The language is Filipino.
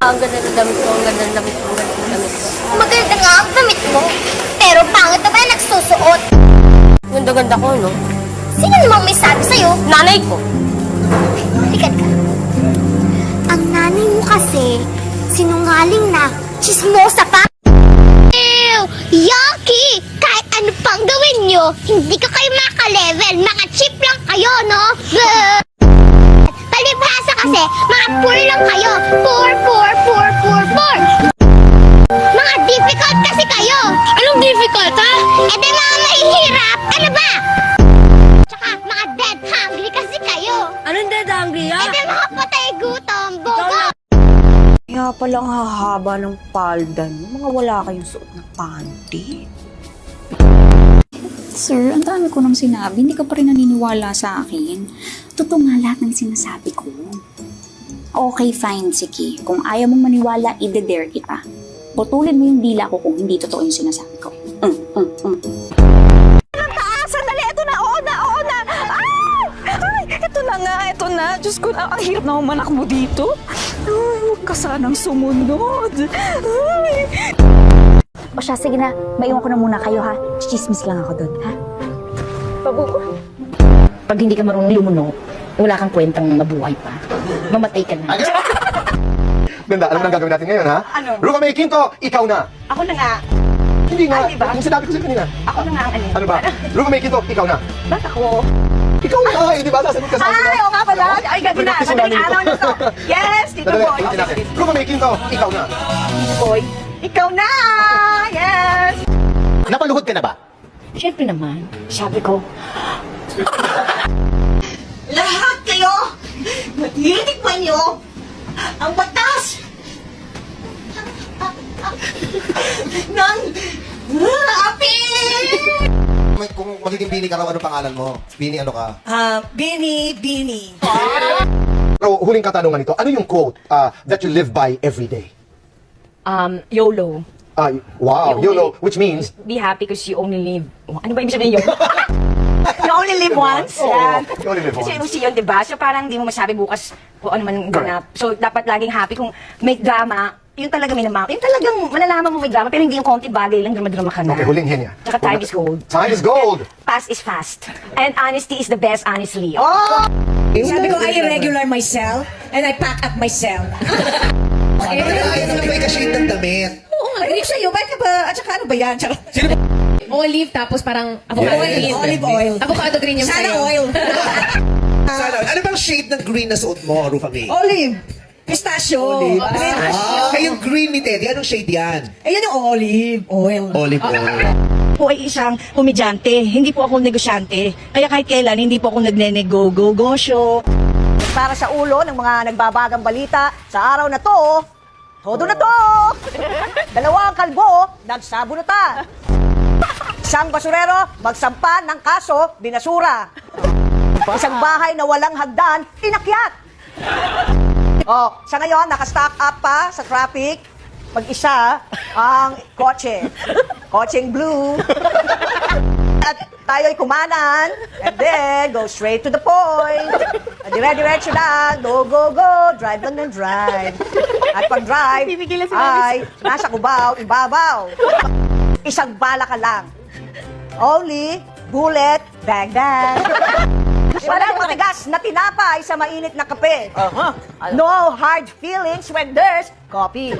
Ang ganda ng damit ko, ang ganda ng damit ko, ang ganda ng damit ko. Maganda nga ang damit mo. Pero pangit na ba yung nagsusuot? Ganda-ganda ko, no? Sino namang may sabi sa'yo? Nanay ko. Likat ka. Ang nanay mo kasi, sinungaling na, chismosa pa. Ew! Yucky! Kahit ano pang gawin nyo, hindi ka kayo maka-level. Mga cheap lang kayo, no? Palibhasa kasi, mga poor lang kayo. Poor. Mga difficult kasi kayo. Anong difficult, ha? Eh di mga mahihirap. Ano ba? Tsaka mga dead hungry kasi kayo. Anong dead hungry, ha? Eh di mga patay gutom, bobo. Kaya palang hahaba ng palda niyo. Mga wala kayong suot na panty. Sir, ang dami ko nang sinabi, hindi ka pa rin naniniwala sa akin. Totoo nga lahat ng sinasabi ko. Okay, fine, sige. Kung ayaw mong maniwala, ide-dare kita. Putulin mo yung dila ko kung hindi totoo yung sinasabi ko. Sandali, ito na, oo na. Ay, ito na nga, ito na. Diyos ko, ang hirap na umanak mo dito. Ay, huwag ka sanang sumunod. Ay. O siya, sige na, maiwan ko na muna kayo ha. Chismis lang ako doon, ha? Pag hindi ka marunong lumunok, wala kang kwentang mabuhay pa. Mamatay ka na. Ganda, alam mo na ang gagawin natin ngayon, ha? Ano? Rufa May Quinto, ikaw na! Ako na nga. Hindi nga, Ay, di ba? yung sinabi ko sa'yo kanina. Ako na nga ang ano. Ano ba? Rufa May Quinto, ikaw na! Ba't ako? Ikaw na! Di ba? Sasagot ka sa akin. Ay, oo nga pala. Ay, gabi na. Madaling araw na to. Yes, Tito Dali, Boy. ulitin natin. Rufa May Quinto, ikaw na! Tito Boy, ikaw na! Yes! Napaluhod ka na ba? Siyempre naman, sabi ko, Lahat kayo, matitikman nyo ang batas ng api! Kung magiging Bini ka raw, ano pangalan mo? Bini ano ka? Bini. Pero huling katanungan nito, ano yung quote that you live by every day? YOLO. Wow, YOLO, which means... Be happy because you only live. Ano ba ibig sabihin yun? You only live once. Oo, Yan. you only live Kasi once. MC yun, diba? So parang hindi mo masabi bukas kung ano man ganap. So dapat laging happy kung may drama, yun talaga may namang. Yung talagang malalaman mo may drama, pero hindi yung konti bagay lang, drama-drama ka na. Okay, huling henya. Tsaka time is gold. Time is gold! Past is fast. And honesty is the best, honestly. Sabi ko, I regular myself and I pack up myself. Ayaw naman ba ikashade ng damit? Oo nga, hindi sa'yo, bakit ka ba, at saka ano ba yan? Olive, tapos parang avocado green. Olive oil. Avocado green yung Sana sa'yo. oil. Sana, ano bang shade ng green na suot mo, Rufa May? Olive. Pistachio. Olive. Yung green ni Teddy, anong shade yan? Eh, yan yung olive oil. Olive oil. Po ay isang komedyante, hindi po ako negosyante. Kaya kahit kailan, hindi po ako nagne-nego-go-show. Para sa ulo ng mga nagbabagang balita, sa araw na to, todo na to! Dalawang kalbo, nagsabunutan. Isang basurero, magsampa ng kaso, binasura. Isang bahay na walang hagdan, inakyat. Oh, sa ngayon, nakastock up pa sa traffic. Mag-isa ang kotse. Kotseng blue. At tayo'y kumanan. And then, go straight to the point. Dire-diretso lang. Go. Drive lang ng drive. At pag-drive, ay nasa kubaw, ibabaw. Isang bala ka lang. Only bullet, bang. Walang matigas na tinapay sa mainit na kape. No hard feelings when there's coffee.